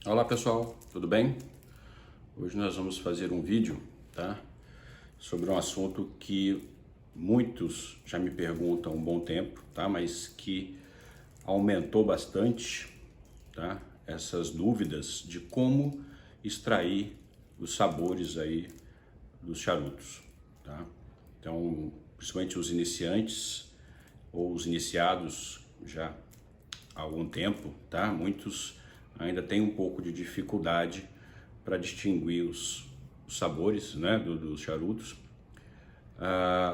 Olá pessoal, tudo bem? Hoje nós vamos fazer um vídeo, tá? Sobre um assunto que muitos já me perguntam há um bom tempo, tá? Mas que aumentou bastante, tá? Essas dúvidas de como extrair os sabores aí dos charutos, tá? Então, principalmente os iniciantes ou os iniciados já há algum tempo, tá? Muitos ainda têm um pouco de dificuldade para distinguir os sabores, né, dos charutos,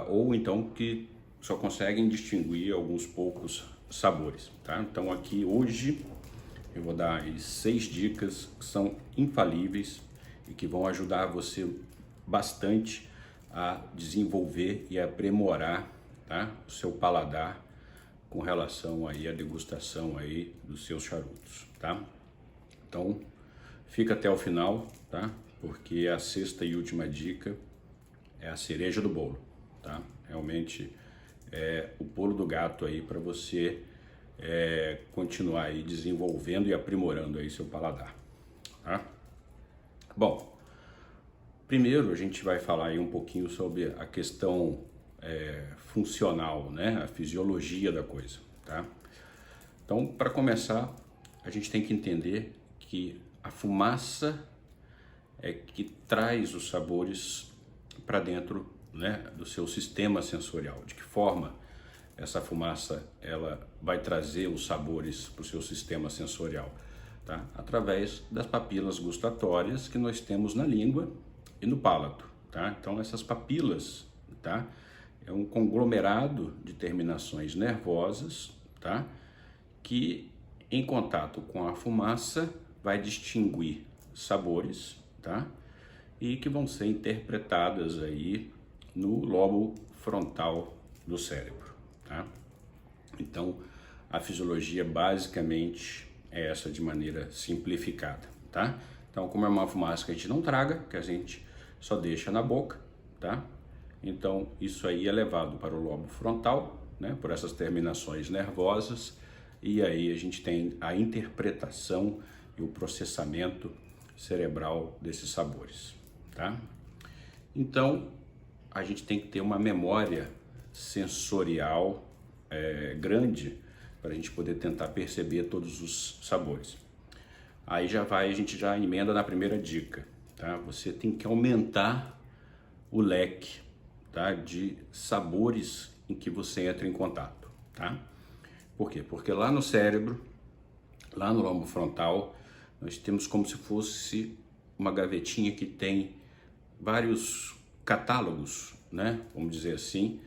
ou então que só conseguem distinguir alguns poucos sabores, tá? Então aqui hoje eu vou dar aí 6 dicas que são infalíveis e que vão ajudar você bastante a desenvolver e aprimorar, tá, o seu paladar com relação aí à degustação aí dos seus charutos, tá? Então, fica até o final, tá? Porque a sexta e última dica é a cereja do bolo, tá? Realmente é o pulo do gato aí para você continuar aí desenvolvendo e aprimorando aí seu paladar, tá? Bom, primeiro a gente vai falar aí um pouquinho sobre a questão funcional, né? A fisiologia da coisa, tá? Então, para começar, a gente tem que entender que a fumaça é que traz os sabores para dentro, né, do seu sistema sensorial. De que forma essa fumaça ela vai trazer os sabores para o seu sistema sensorial? Tá? Através das papilas gustatórias que nós temos na língua e no palato. Tá? Então essas papilas, tá, é um conglomerado de terminações nervosas, tá, que em contato com a fumaça vai distinguir sabores, tá? E que vão ser interpretadas aí no lobo frontal do cérebro, tá? Então, a fisiologia basicamente é essa de maneira simplificada, tá? Então, como é uma fumaça que a gente não traga, que a gente só deixa na boca, tá? Então, isso aí é levado para o lobo frontal, né? Por essas terminações nervosas, e aí a gente tem a interpretação e o processamento cerebral desses sabores, tá? Então, a gente tem que ter uma memória sensorial grande para a gente poder tentar perceber todos os sabores. Aí a gente já emenda na primeira dica, tá? Você tem que aumentar o leque, tá, de sabores em que você entra em contato, tá? Por quê? Porque lá no cérebro, lá no lobo frontal, nós temos como se fosse uma gavetinha que tem vários catálogos, né? Vamos dizer assim,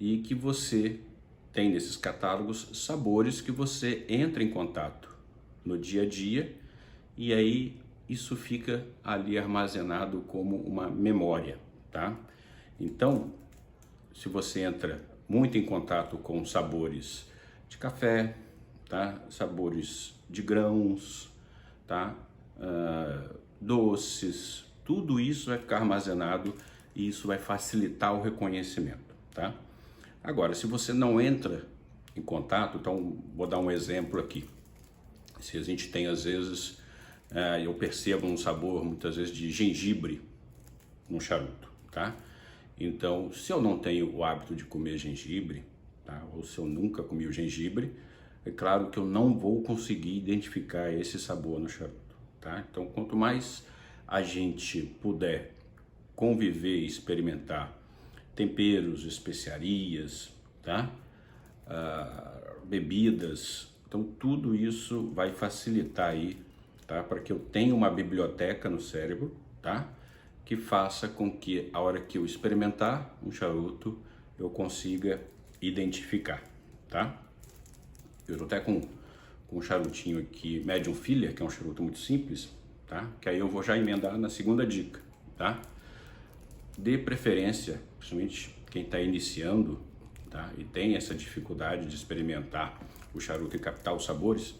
e que você tem nesses catálogos sabores que você entra em contato no dia a dia, e aí isso fica ali armazenado como uma memória, tá? Então, se você entra muito em contato com sabores de café, tá? Sabores de grãos, tá? Doces, tudo isso vai ficar armazenado e isso vai facilitar o reconhecimento, tá? Agora, se você não entra em contato, então vou dar um exemplo aqui. Se a gente tem às vezes, eu percebo um sabor muitas vezes de gengibre no charuto, tá? Então, se eu não tenho o hábito de comer gengibre, tá? Ou se eu nunca comi o gengibre, é claro que eu não vou conseguir identificar esse sabor no charuto, tá? Então, quanto mais a gente puder conviver e experimentar temperos, especiarias, tá? Bebidas, então tudo isso vai facilitar aí, tá? Para que eu tenha uma biblioteca no cérebro, tá? Que faça com que a hora que eu experimentar um charuto eu consiga identificar, tá? Eu tô até com um charutinho aqui, Medium Filler, que é um charuto muito simples, tá? Que aí eu vou já emendar na segunda dica, tá? Dê preferência, principalmente quem está iniciando, tá? E tem essa dificuldade de experimentar o charuto e captar os sabores,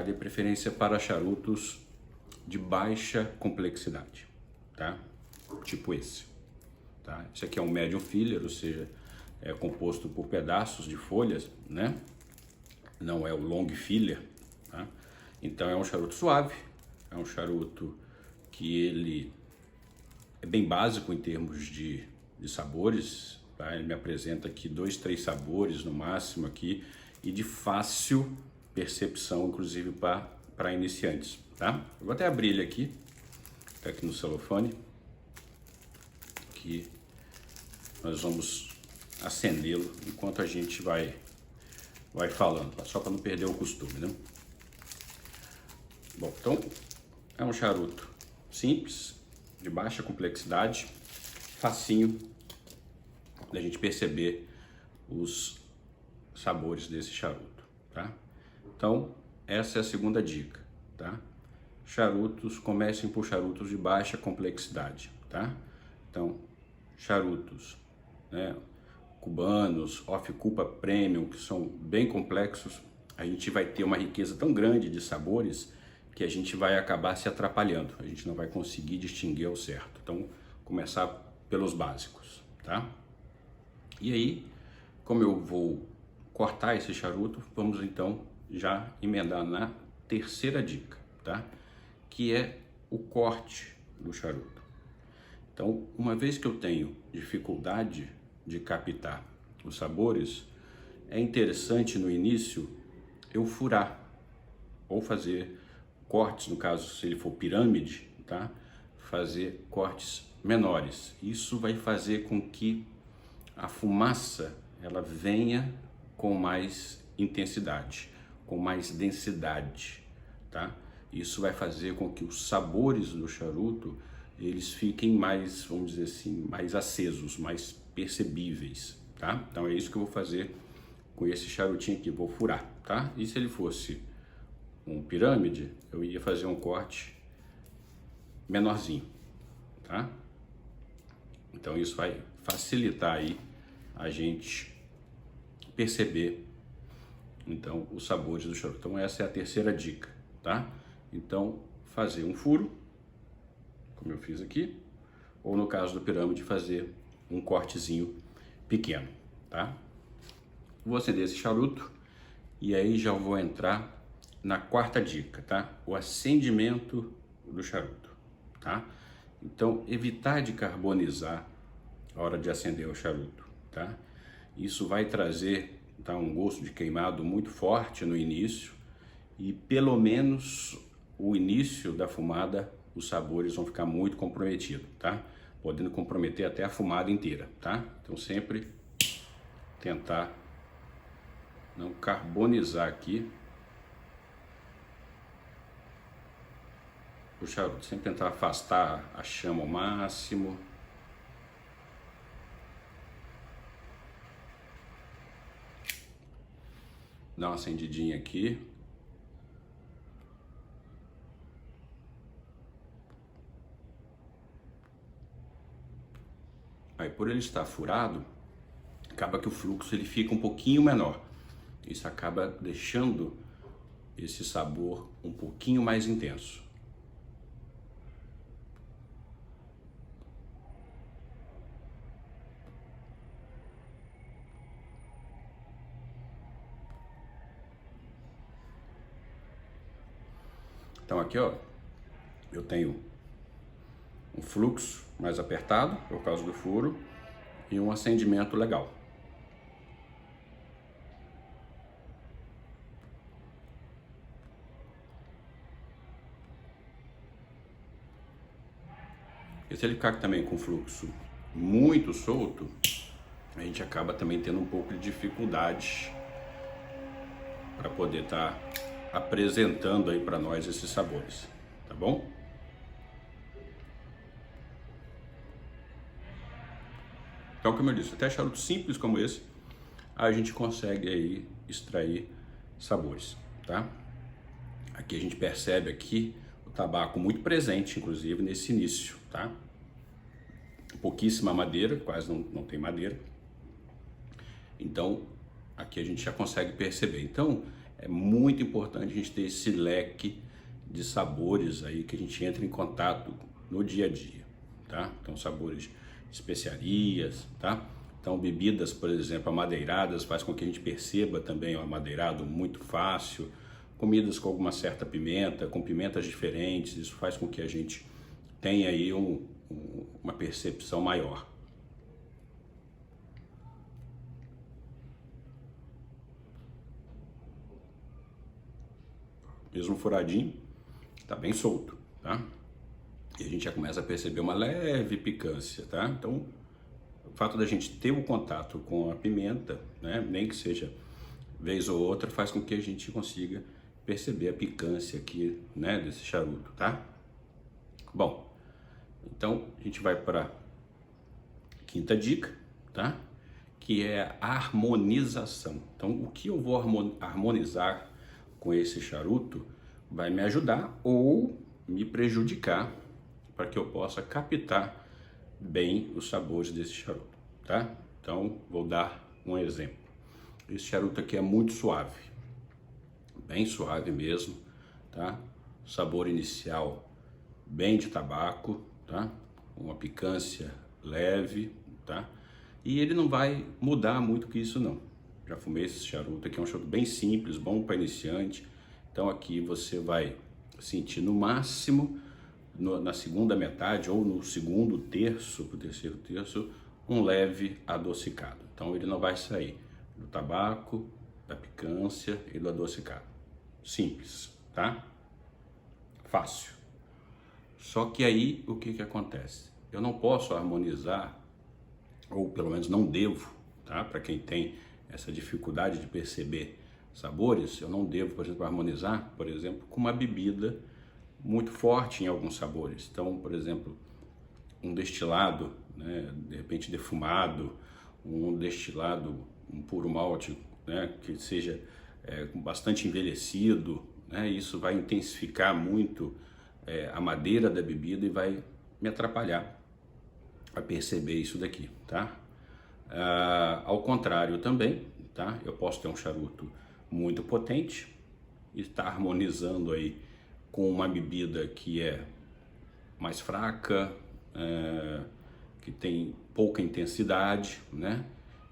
dê preferência para charutos de baixa complexidade, tá? Tipo esse, tá? Esse aqui é um Medium Filler, ou seja, é composto por pedaços de folhas, né? Não é o Long Filler, tá? Então é um charuto suave, é um charuto que ele é bem básico em termos de sabores, tá? Ele me apresenta aqui 2, 3 sabores no máximo aqui e de fácil percepção, inclusive para iniciantes, tá? Eu vou até abrir ele aqui, tá aqui no celofane, que nós vamos acendê-lo enquanto a gente vai falando, só para não perder o costume, né? Bom, então é um charuto simples, de baixa complexidade, facinho da gente perceber os sabores desse charuto, tá? Então, essa é a segunda dica, tá? Charutos, comecem por charutos de baixa complexidade, tá? Então, charutos, né, cubanos, Off Cupa Premium, que são bem complexos, a gente vai ter uma riqueza tão grande de sabores que a gente vai acabar se atrapalhando, a gente não vai conseguir distinguir ao certo. Então, começar pelos básicos, tá? E aí, como eu vou cortar esse charuto, vamos então já emendar na terceira dica, tá? Que é o corte do charuto. Então, uma vez que eu tenho dificuldade de captar os sabores, é interessante no início eu furar ou fazer cortes, no caso se ele for pirâmide, tá? Fazer cortes menores. Isso vai fazer com que a fumaça ela venha com mais intensidade, com mais densidade, tá? Isso vai fazer com que os sabores do charuto eles fiquem mais, vamos dizer assim, mais acesos, mais percebíveis, tá? Então é isso que eu vou fazer com esse charutinho aqui, vou furar, tá? E se ele fosse um pirâmide, eu ia fazer um corte menorzinho, tá? Então isso vai facilitar aí a gente perceber então os sabores do charuto. Então essa é a terceira dica, tá? Então fazer um furo, como eu fiz aqui, ou no caso do pirâmide fazer um cortezinho pequeno, tá? Vou acender esse charuto e aí já vou entrar na quarta dica, tá? O acendimento do charuto, tá? Então evitar de carbonizar a hora de acender o charuto, tá? Isso vai trazer, tá, um gosto de queimado muito forte no início e pelo menos o início da fumada os sabores vão ficar muito comprometidos, tá? Podendo comprometer até a fumada inteira, tá? Então sempre tentar não carbonizar aqui o charuto, sempre tentar afastar a chama ao máximo. Dá uma acendidinha aqui. Aí por ele estar furado, acaba que o fluxo ele fica um pouquinho menor. Isso acaba deixando esse sabor um pouquinho mais intenso. Então aqui, ó, eu tenho um fluxo mais apertado por causa do furo e um acendimento legal. E se ele ficar também com fluxo muito solto, a gente acaba também tendo um pouco de dificuldade para poder estar apresentando aí para nós esses sabores, tá bom? Então, como eu disse, até charuto simples como esse, a gente consegue aí extrair sabores, tá? Aqui a gente percebe aqui o tabaco muito presente, inclusive, nesse início, tá? Pouquíssima madeira, quase não tem madeira. Então, aqui a gente já consegue perceber. Então, é muito importante a gente ter esse leque de sabores aí que a gente entra em contato no dia a dia, tá? Então, sabores de especiarias, tá? Então, bebidas, por exemplo, amadeiradas, faz com que a gente perceba também o amadeirado muito fácil, comidas com alguma certa pimenta, com pimentas diferentes, isso faz com que a gente tenha aí uma percepção maior. Mesmo furadinho, tá bem solto, tá? E a gente já começa a perceber uma leve picância, tá? Então, o fato da gente ter o contato com a pimenta, né, nem que seja vez ou outra, faz com que a gente consiga perceber a picância aqui, né, desse charuto, tá? Bom, então a gente vai para a quinta dica, tá? Que é a harmonização. Então, o que eu vou harmonizar com esse charuto vai me ajudar ou me prejudicar para que eu possa captar bem os sabores desse charuto, tá? Então, vou dar um exemplo. Esse charuto aqui é muito suave, bem suave mesmo, tá? Sabor inicial bem de tabaco, tá? Uma picância leve, tá? E ele não vai mudar muito que isso não. Já fumei esse charuto aqui, é um charuto bem simples, bom para iniciante. Então aqui você vai sentir no máximo na segunda metade ou no segundo terço, para o terceiro terço, um leve adocicado. Então ele não vai sair do tabaco, da picância e do adocicado. Simples, tá? Fácil. Só que aí o que acontece? Eu não posso harmonizar, ou pelo menos não devo, tá? Para quem tem essa dificuldade de perceber sabores, eu não devo, por exemplo, harmonizar, por exemplo, com uma bebida muito forte em alguns sabores. Então, por exemplo, um destilado, né, de repente defumado, um destilado, um puro malte, né, que seja bastante envelhecido, né, isso vai intensificar muito a madeira da bebida e vai me atrapalhar a perceber isso daqui, tá? Ao contrário também, tá? Eu posso ter um charuto muito potente e estar harmonizando aí com uma bebida que é mais fraca, que tem pouca intensidade, né?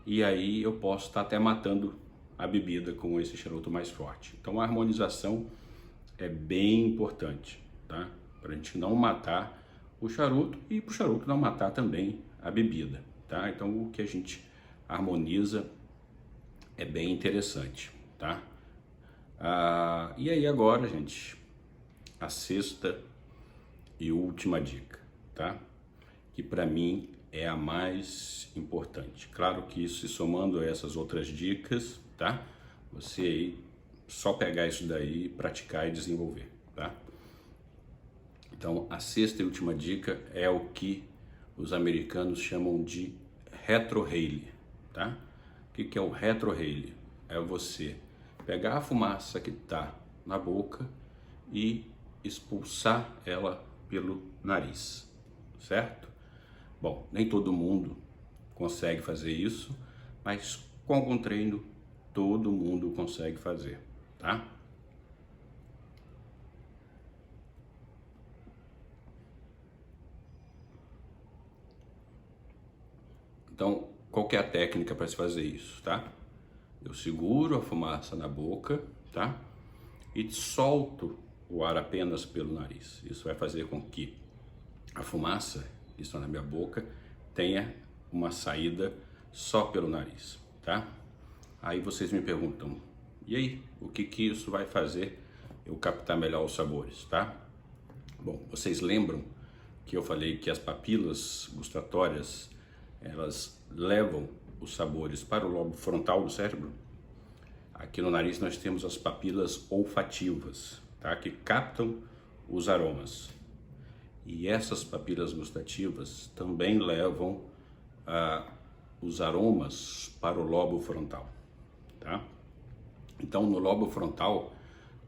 E aí eu posso estar até matando a bebida com esse charuto mais forte. Então a harmonização é bem importante, tá? Para a gente não matar o charuto e para o charuto não matar também a bebida, tá? Então o que a gente harmoniza é bem interessante, tá? E aí agora, gente, a sexta e última dica, tá? Que para mim é a mais importante. Claro que isso se somando a essas outras dicas, tá? Você aí só pegar isso daí, praticar e desenvolver, tá? Então, a sexta e última dica é o que os americanos chamam de retrohale, tá? O que é o retrohale? É você pegar a fumaça que está na boca e expulsar ela pelo nariz, certo? Bom, nem todo mundo consegue fazer isso, mas com algum treino todo mundo consegue fazer, tá? Então, qual que é a técnica para se fazer isso, tá? Eu seguro a fumaça na boca, tá? E solto o ar apenas pelo nariz. Isso vai fazer com que a fumaça que está na minha boca tenha uma saída só pelo nariz, tá? Aí vocês me perguntam, e aí, o que isso vai fazer eu captar melhor os sabores, tá? Bom, vocês lembram que eu falei que as papilas gustatórias, elas levam os sabores para o lobo frontal do cérebro? Aqui no nariz nós temos as papilas olfativas, tá? Que captam os aromas. E essas papilas gustativas também levam os aromas para o lobo frontal, tá? Então, no lobo frontal,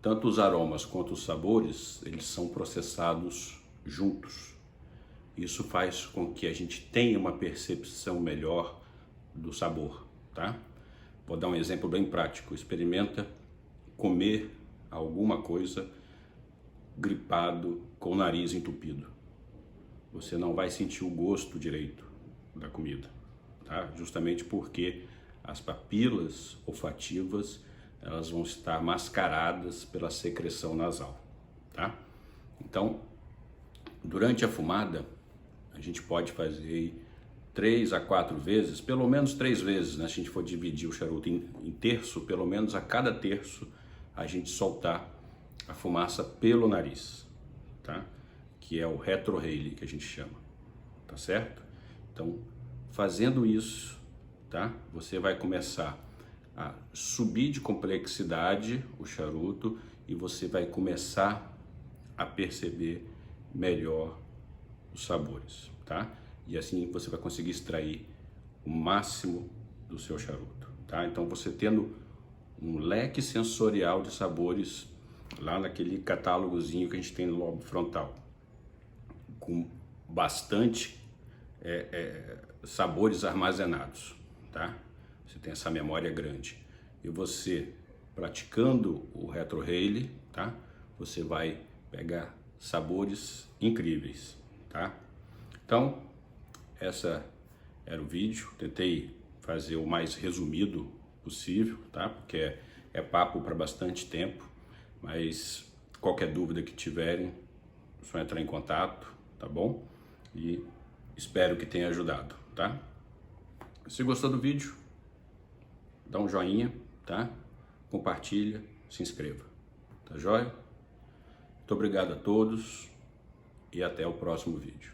tanto os aromas quanto os sabores, eles são processados juntos. Isso faz com que a gente tenha uma percepção melhor do sabor, tá? Vou dar um exemplo bem prático. Experimenta comer alguma coisa gripado com o nariz entupido. Você não vai sentir o gosto direito da comida, tá? Justamente porque as papilas olfativas elas vão estar mascaradas pela secreção nasal, tá? Então, durante a fumada, a gente pode fazer 3 a 4 vezes, pelo menos 3 vezes, né? Se a gente for dividir o charuto em terço, pelo menos a cada terço a gente soltar a fumaça pelo nariz, tá? Que é o retrohale que a gente chama, tá certo? Então, fazendo isso, tá? Você vai começar a subir de complexidade o charuto e você vai começar a perceber melhor os sabores, tá? E assim você vai conseguir extrair o máximo do seu charuto, tá? Então você tendo um leque sensorial de sabores lá naquele catálogozinho que a gente tem no lobo frontal, com bastante sabores armazenados, tá? Você tem essa memória grande. E você, praticando o retrohale, tá? Você vai pegar sabores incríveis, tá? Então, essa era o vídeo. Tentei fazer o mais resumido possível, tá? Porque é papo para bastante tempo, mas qualquer dúvida que tiverem, é só entrar em contato, tá bom? E espero que tenha ajudado, tá? Se gostou do vídeo, dá um joinha, tá? Compartilha, se inscreva, tá joia? Muito obrigado a todos e até o próximo vídeo.